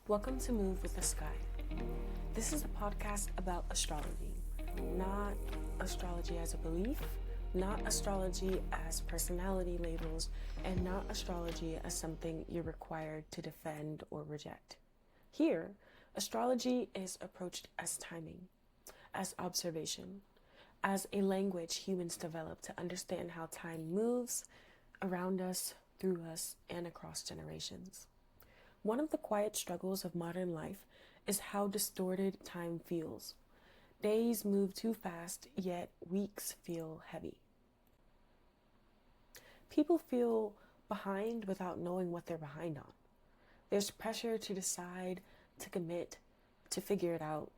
Welcome to Move with the Sky. This is a podcast about astrology, not astrology as a belief, not astrology as personality labels, and not astrology as something you're required to defend or reject. Here, astrology is approached as timing, as observation, as a language humans develop to understand how time moves around us, through us, and across generations. One of the quiet struggles of modern life is how distorted time feels. Days move too fast, yet weeks feel heavy. People feel behind without knowing what they're behind on. There's pressure to decide, to commit, to figure it out,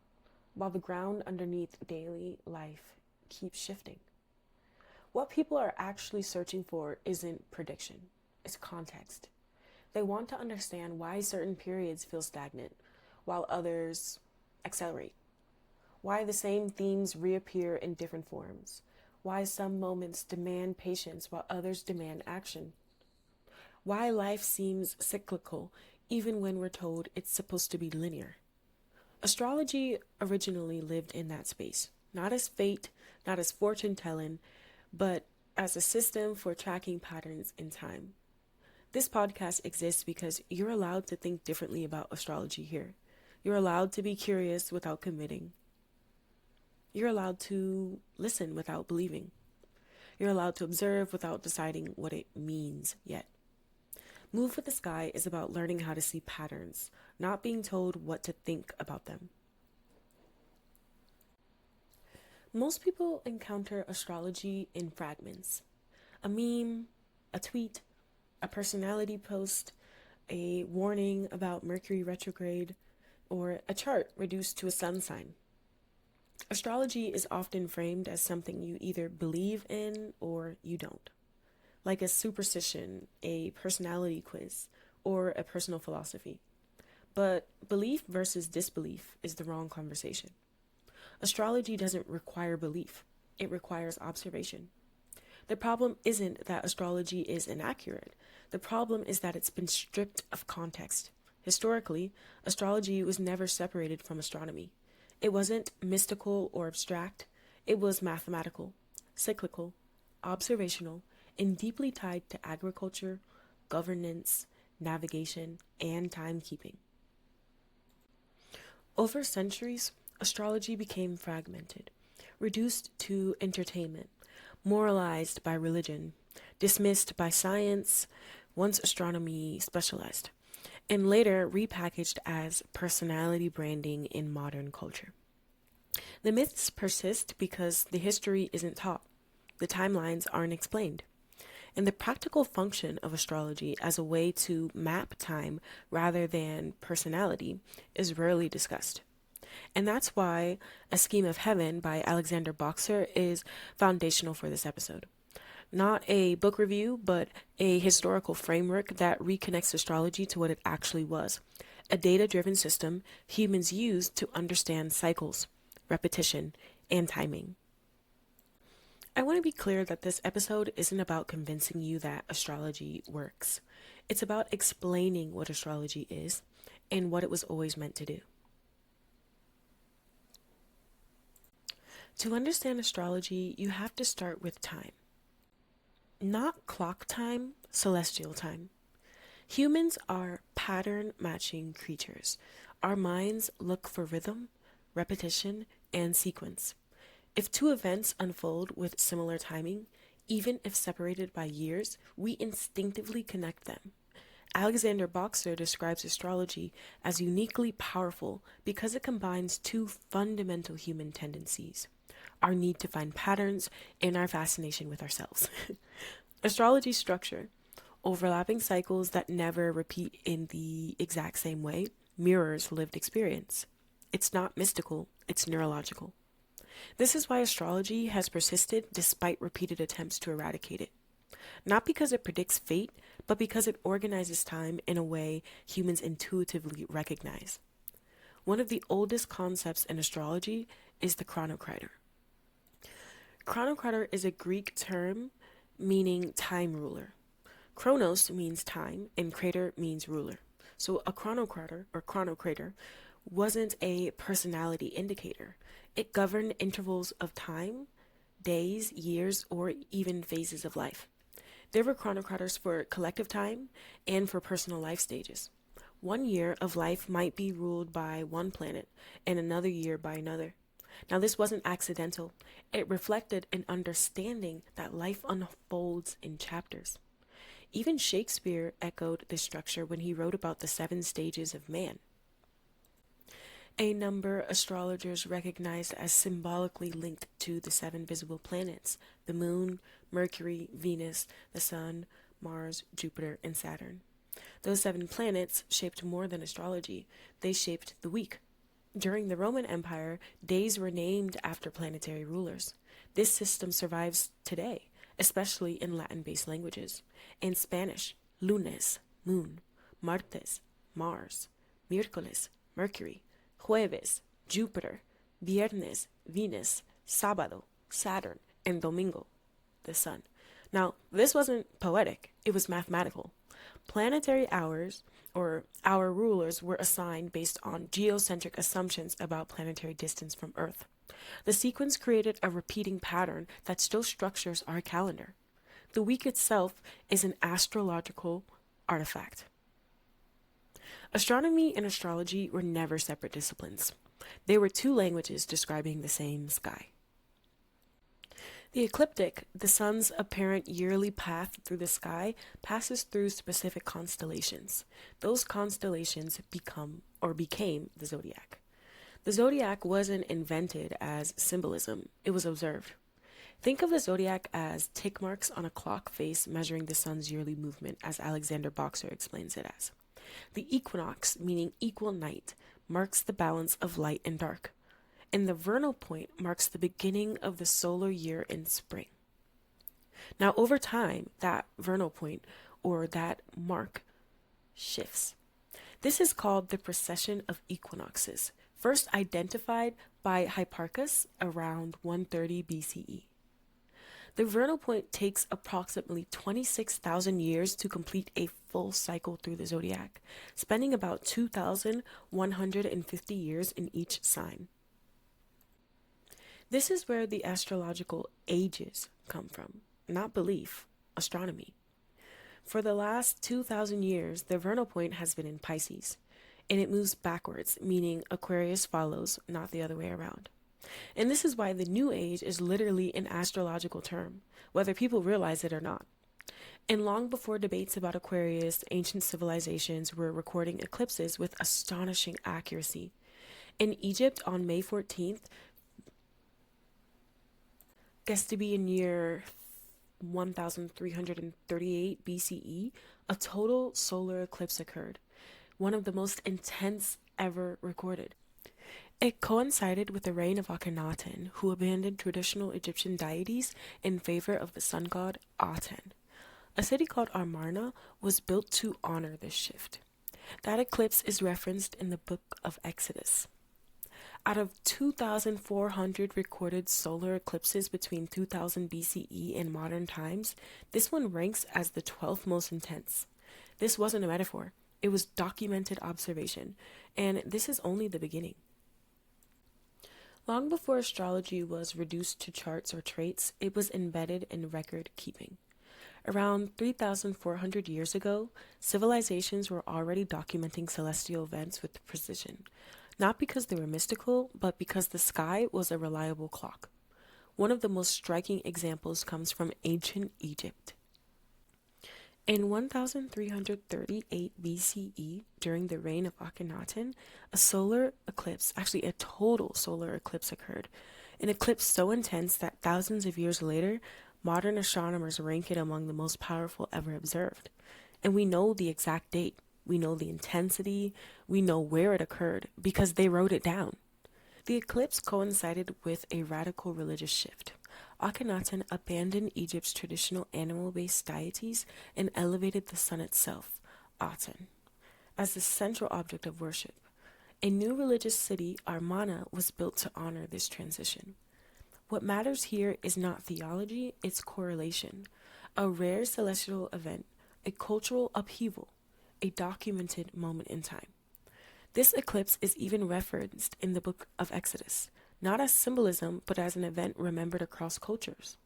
while the ground underneath daily life keeps shifting. What people are actually searching for isn't prediction, it's context. They want to understand why certain periods feel stagnant while others accelerate. Why the same themes reappear in different forms. Why some moments demand patience while others demand action. Why life seems cyclical even when we're told it's supposed to be linear. Astrology originally lived in that space, not as fate, not as fortune telling, but as a system for tracking patterns in time. This podcast exists because you're allowed to think differently about astrology here. You're allowed to be curious without committing. You're allowed to listen without believing. You're allowed to observe without deciding what it means yet. Move with the Sky is about learning how to see patterns, not being told what to think about them. Most people encounter astrology in fragments. A meme, a tweet, a personality post, a warning about Mercury retrograde, or a chart reduced to a sun sign. Astrology is often framed as something you either believe in or you don't, like a superstition, a personality quiz, or a personal philosophy. But belief versus disbelief is the wrong conversation. Astrology doesn't require belief, it requires observation. The problem isn't that astrology is inaccurate. The problem is that it's been stripped of context. Historically, astrology was never separated from astronomy. It wasn't mystical or abstract. It was mathematical, cyclical, observational, and deeply tied to agriculture, governance, navigation, and timekeeping. Over centuries, astrology became fragmented, reduced to entertainment, moralized by religion, dismissed by science, once astronomy specialized, and later repackaged as personality branding in modern culture. The myths persist because the history isn't taught, the timelines aren't explained, and the practical function of astrology as a way to map time rather than personality is rarely discussed. And that's why A Scheme of Heaven by Alexander Boxer is foundational for this episode. Not a book review, but a historical framework that reconnects astrology to what it actually was. A data-driven system humans used to understand cycles, repetition, and timing. I want to be clear that this episode isn't about convincing you that astrology works. It's about explaining what astrology is and what it was always meant to do. To understand astrology, you have to start with time. Not clock time, celestial time. Humans are pattern-matching creatures. Our minds look for rhythm, repetition, and sequence. If two events unfold with similar timing, even if separated by years, we instinctively connect them. Alexander Boxer describes astrology as uniquely powerful because it combines two fundamental human tendencies: our need to find patterns and our fascination with ourselves. Astrology structure, overlapping cycles that never repeat in the exact same way, mirrors lived experience. It's not mystical, it's neurological. This is why astrology has persisted despite repeated attempts to eradicate it. Not because it predicts fate, but because it organizes time in a way humans intuitively recognize. One of the oldest concepts in astrology is the chronocriter. Chronocriter is a Greek term meaning time ruler. Chronos means time and crater means ruler. So a chronocrater wasn't a personality indicator. It governed intervals of time, days, years, or even phases of life. There were chronocraters for collective time and for personal life stages. One year of life might be ruled by one planet and another year by another. Now, this wasn't accidental. It reflected an understanding that life unfolds in chapters. Even Shakespeare echoed this structure when he wrote about the 7 stages of man. A number astrologers recognized as symbolically linked to the 7 visible planets: the Moon, Mercury, Venus, the Sun, Mars, Jupiter, and Saturn. Those 7 planets shaped more than astrology, they shaped the week. During the Roman Empire, days were named after planetary rulers. This system survives today, especially in Latin-based languages. In Spanish, lunes, moon; martes, Mars; miércoles, Mercury; jueves, Jupiter; viernes, Venus; sábado, Saturn; and domingo, the sun. Now, this wasn't poetic, it was mathematical. Planetary hours, or hour rulers, were assigned based on geocentric assumptions about planetary distance from Earth. The sequence created a repeating pattern that still structures our calendar. The week itself is an astrological artifact. Astronomy and astrology were never separate disciplines. They were 2 languages describing the same sky. The ecliptic, the sun's apparent yearly path through the sky, passes through specific constellations. Those constellations became the zodiac. The zodiac wasn't invented as symbolism, it was observed. Think of the zodiac as tick marks on a clock face measuring the sun's yearly movement, as Alexander Boxer explains it as. The equinox, meaning equal night, marks the balance of light and dark, and the vernal point marks the beginning of the solar year in spring. Now, over time, that vernal point, or that mark, shifts. This is called the precession of equinoxes, first identified by Hipparchus around 130 BCE. The vernal point takes approximately 26,000 years to complete a full cycle through the zodiac, spending about 2,150 years in each sign. This is where the astrological ages come from, not belief, astronomy. For the last 2,000 years, the vernal point has been in Pisces, and it moves backwards, meaning Aquarius follows, not the other way around. And this is why the New Age is literally an astrological term, whether people realize it or not. And long before debates about Aquarius, ancient civilizations were recording eclipses with astonishing accuracy. In Egypt, on May 14th, guessed to be in year 1338 BCE, a total solar eclipse occurred, one of the most intense ever recorded. It coincided with the reign of Akhenaten, who abandoned traditional Egyptian deities in favor of the sun god Aten. A city called Amarna was built to honor this shift. That eclipse is referenced in the book of Exodus. Out of 2,400 recorded solar eclipses between 2000 BCE and modern times, this one ranks as the 12th most intense. This wasn't a metaphor, it was documented observation, and this is only the beginning. Long before astrology was reduced to charts or traits, it was embedded in record keeping. Around 3,400 years ago, civilizations were already documenting celestial events with precision, not because they were mystical, but because the sky was a reliable clock. One of the most striking examples comes from ancient Egypt. In 1338 BCE, during the reign of Akhenaten, a solar eclipse, actually a total solar eclipse occurred. An eclipse so intense that thousands of years later, modern astronomers rank it among the most powerful ever observed. And we know the exact date, we know the intensity, we know where it occurred, because they wrote it down. The eclipse coincided with a radical religious shift. Akhenaten abandoned Egypt's traditional animal-based deities and elevated the sun itself, Aten, as the central object of worship. A new religious city, Amarna, was built to honor this transition. What matters here is not theology, it's correlation. A rare celestial event, a cultural upheaval, a documented moment in time. This eclipse is even referenced in the book of Exodus, not as symbolism, but as an event remembered across cultures.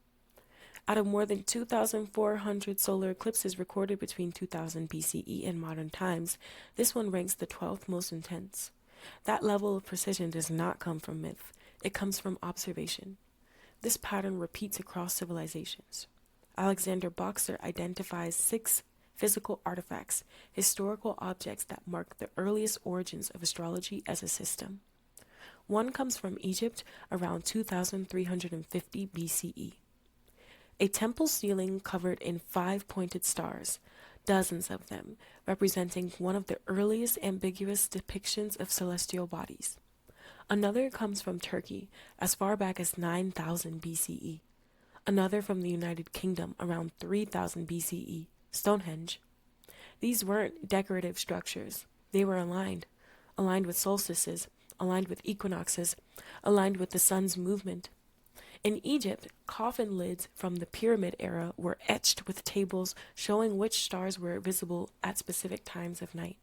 Out of more than 2,400 solar eclipses recorded between 2000 BCE and modern times, this one ranks the 12th most intense. That level of precision does not come from myth, it comes from observation. This pattern repeats across civilizations. Alexander Boxer identifies 6 physical artifacts, historical objects that mark the earliest origins of astrology as a system. One comes from Egypt around 2350 BCE. A temple ceiling covered in 5 pointed stars, dozens of them, representing one of the earliest ambiguous depictions of celestial bodies. Another comes from Turkey, as far back as 9000 BCE. Another from the United Kingdom around 3000 BCE, Stonehenge. These weren't decorative structures. They were aligned with solstices, aligned with equinoxes, aligned with the sun's movement. In Egypt, coffin lids from the pyramid era were etched with tables showing which stars were visible at specific times of night.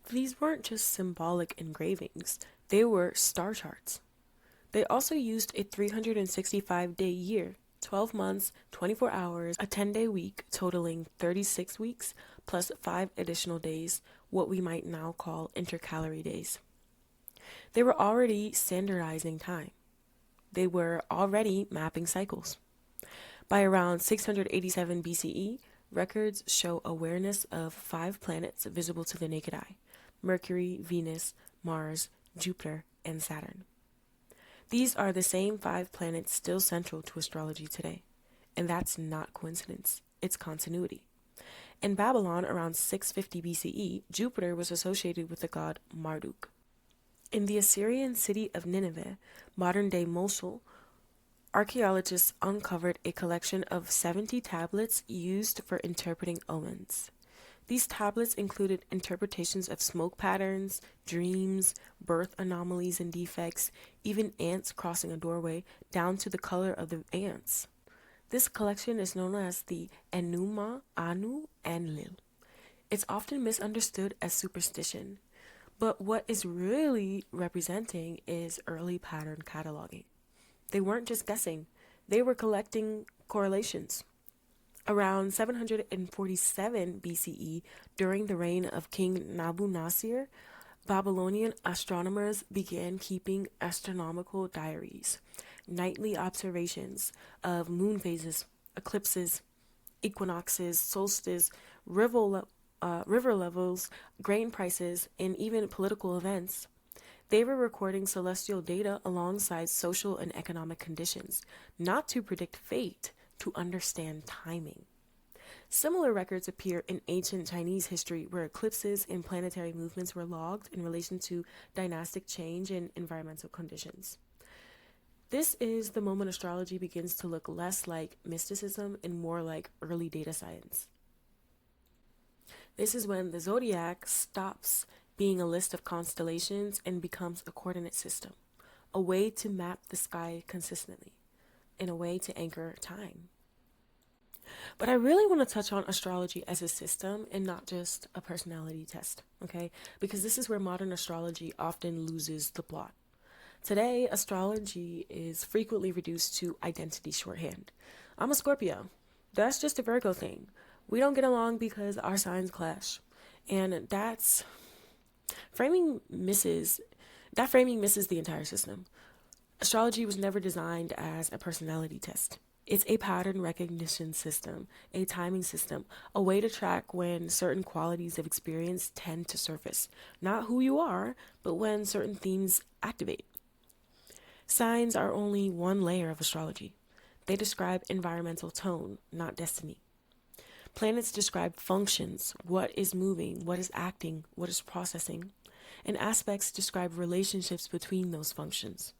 These weren't just symbolic engravings, they were star charts. They also used a 365-day year, 12 months, 24 hours, a 10-day week totaling 36 weeks, plus 5 additional days, what we might now call intercalary days. They were already standardizing time. They were already mapping cycles. By around 687 BCE, records show awareness of 5 planets visible to the naked eye: Mercury, Venus, Mars, Jupiter, and Saturn. These are the same 5 planets still central to astrology today. And that's not coincidence, it's continuity. In Babylon, around 650 BCE, Jupiter was associated with the god Marduk. In the Assyrian city of Nineveh, modern-day Mosul, archaeologists uncovered a collection of 70 tablets used for interpreting omens. These tablets included interpretations of smoke patterns, dreams, birth anomalies and defects, even ants crossing a doorway, down to the color of the ants. This collection is known as the Enuma, Anu, Enlil. It's often misunderstood as superstition, but what is really representing is early pattern cataloging. They weren't just guessing, they were collecting correlations. Around 747 BCE, during the reign of King Nabu-Nasir, Babylonian astronomers began keeping astronomical diaries, nightly observations of moon phases, eclipses, equinoxes, solstices, river levels, grain prices, and even political events. They were recording celestial data alongside social and economic conditions, not to predict fate, to understand timing. Similar records appear in ancient Chinese history where eclipses and planetary movements were logged in relation to dynastic change and environmental conditions. This is the moment astrology begins to look less like mysticism and more like early data science. This is when the zodiac stops being a list of constellations and becomes a coordinate system, a way to map the sky consistently, and a way to anchor time. But I really want to touch on astrology as a system and not just a personality test, okay? Because this is where modern astrology often loses the plot. Today, astrology is frequently reduced to identity shorthand. I'm a Scorpio. That's just a Virgo thing. We don't get along because our signs clash. And that framing misses the entire system. Astrology was never designed as a personality test. It's a pattern recognition system, a timing system, a way to track when certain qualities of experience tend to surface. Not who you are, but when certain themes activate. Signs are only one layer of astrology. They describe environmental tone, not destiny. Planets describe functions, what is moving, what is acting, what is processing. And aspects describe relationships between those functions.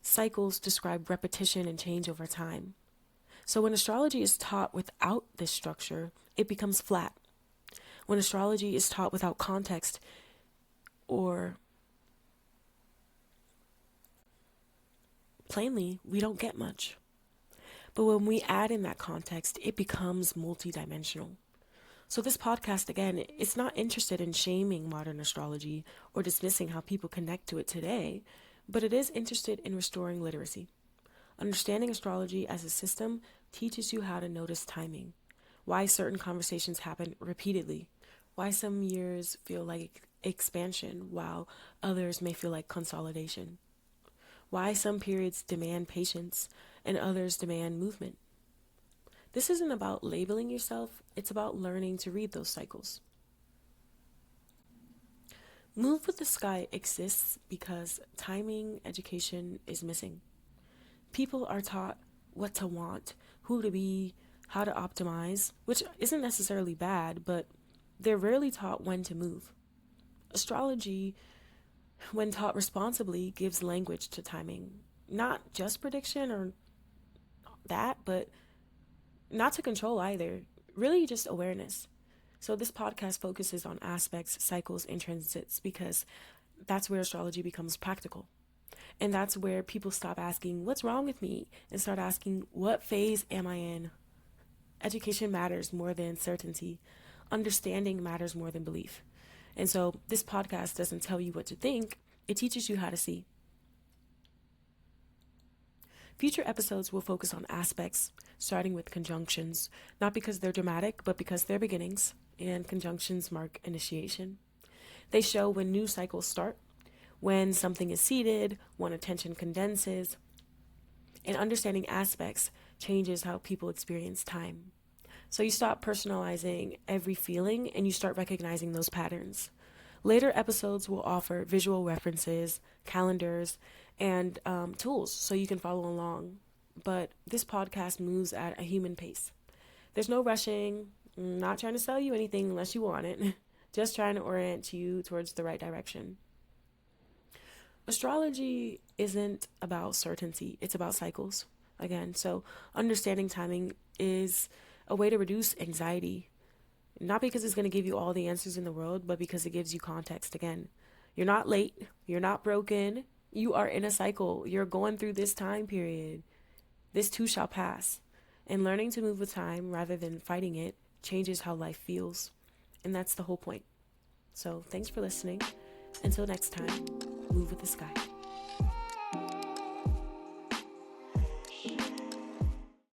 Cycles describe repetition and change over time. So when astrology is taught without this structure, it becomes flat. When astrology is taught without context, or plainly, we don't get much. But when we add in that context, it becomes multidimensional. So this podcast, again, it's not interested in shaming modern astrology or dismissing how people connect to it today, but it is interested in restoring literacy. Understanding astrology as a system teaches you how to notice timing, why certain conversations happen repeatedly, why some years feel like expansion while others may feel like consolidation, why some periods demand patience and others demand movement. This isn't about labeling yourself, it's about learning to read those cycles. Move with the Sky exists because timing education is missing. People are taught what to want, who to be, how to optimize, which isn't necessarily bad, but they're rarely taught when to move. Astrology, when taught responsibly, gives language to timing. Not just prediction or that, but not to control either. Really just awareness. So this podcast focuses on aspects, cycles, and transits because that's where astrology becomes practical. And that's where people stop asking, what's wrong with me? And start asking, what phase am I in? Education matters more than certainty. Understanding matters more than belief. And so this podcast doesn't tell you what to think, it teaches you how to see. Future episodes will focus on aspects, starting with conjunctions, not because they're dramatic, but because they're beginnings, and conjunctions mark initiation. They show when new cycles start, when something is seeded, when attention condenses, and understanding aspects changes how people experience time. So you stop personalizing every feeling and you start recognizing those patterns. Later episodes will offer visual references, calendars, and tools so you can follow along. But this podcast moves at a human pace. There's no rushing, not trying to sell you anything unless you want it, just trying to orient you towards the right direction. Astrology isn't about certainty, it's about cycles. Again, so understanding timing is a way to reduce anxiety. Not because it's going to give you all the answers in the world, but because it gives you context again. You're not late, you're not broken, you are in a cycle. You're going through this time period. This too shall pass. And learning to move with time rather than fighting it changes how life feels. And that's the whole point. So thanks for listening. Until next time, move with the sky.